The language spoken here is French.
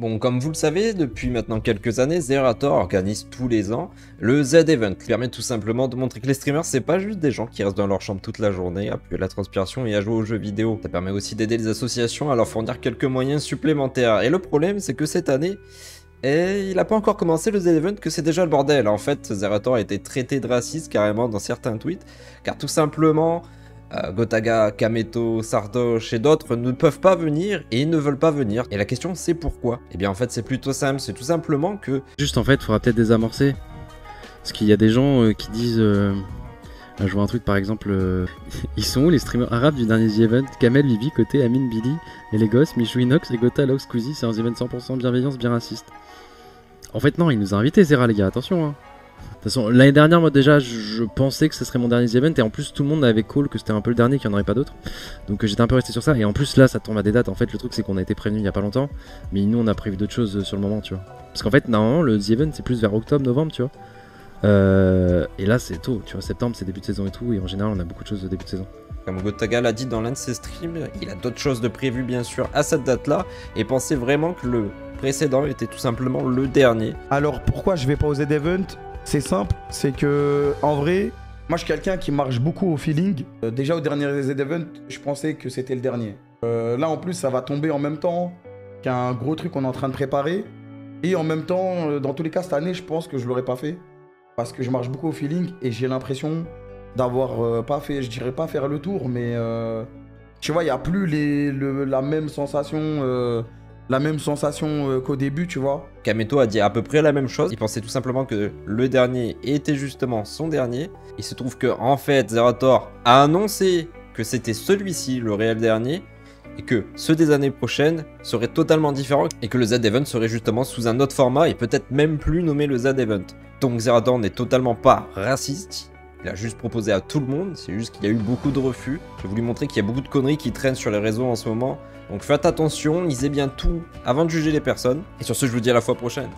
Bon, comme vous le savez, depuis maintenant quelques années, Zerator organise tous les ans le Z-Event, qui permet tout simplement de montrer que les streamers, c'est pas juste des gens qui restent dans leur chambre toute la journée à puer la transpiration et à jouer aux jeux vidéo. Ça permet aussi d'aider les associations à leur fournir quelques moyens supplémentaires. Et le problème, c'est que cette année, il a pas encore commencé le Z-Event que c'est déjà le bordel. En fait, Zerator a été traité de raciste carrément dans certains tweets, car tout simplement... Gotaga, Kameto, Sardoche et d'autres ne peuvent pas venir et ils ne veulent pas venir. Et la question c'est pourquoi? Eh bien en fait c'est plutôt simple, c'est tout simplement que... Juste en fait, il faudra peut-être désamorcer. Parce qu'il y a des gens qui disent... je vois un truc par exemple... ils sont où les streamers arabes du dernier The Event? Kamel, Vivi, Côté, Amine, Billy, et les gosses, Michou, Inox, et Gota, Lox, Squeezie, c'est un The Event 100% bienveillance, bien raciste. En fait non, il nous a invités Zera les gars, attention hein. De toute façon, l'année dernière, moi déjà, je pensais que ce serait mon dernier event et en plus tout le monde avait call que c'était un peu le dernier, qu'il n'y en aurait pas d'autres. Donc j'étais un peu resté sur ça et en plus là, ça tombe à des dates. En fait, le truc c'est qu'on a été prévenu il y a pas longtemps, mais nous on a prévu d'autres choses sur le moment, tu vois. Parce qu'en fait, normalement, le The Event c'est plus vers octobre, novembre, tu vois. Et là, c'est tôt, tu vois. Septembre, c'est début de saison et tout, et en général, on a beaucoup de choses au début de saison. Comme Gotaga l'a dit dans l'un de ses streams, il a d'autres choses de prévues bien sûr à cette date-là et pensait vraiment que le précédent était tout simplement le dernier. Alors pourquoi je vais pas au Z-Event? C'est simple, c'est que en vrai, moi je suis quelqu'un qui marche beaucoup au feeling. Déjà au dernier Z-Event, je pensais que c'était le dernier. Là en plus ça va tomber en même temps qu'un gros truc qu'on est en train de préparer. Et en même temps, dans tous les cas cette année, je pense que je l'aurais pas fait. Parce que je marche beaucoup au feeling et j'ai l'impression d'avoir pas fait, je dirais pas faire le tour, mais tu vois, il n'y a plus la même sensation. La même sensation qu'au début, tu vois. Kameto a dit à peu près la même chose. Il pensait tout simplement que le dernier était justement son dernier. Il se trouve que en fait, Zerator a annoncé que c'était celui-ci le réel dernier et que ceux des années prochaines seraient totalement différents et que le Z-Event serait justement sous un autre format et peut-être même plus nommé le Z-Event. Donc Zerator n'est totalement pas raciste. Il a juste proposé à tout le monde, c'est juste qu'il y a eu beaucoup de refus. J'ai voulu montrer qu'il y a beaucoup de conneries qui traînent sur les réseaux en ce moment. Donc faites attention, lisez bien tout avant de juger les personnes. Et sur ce, je vous dis à la fois prochaine.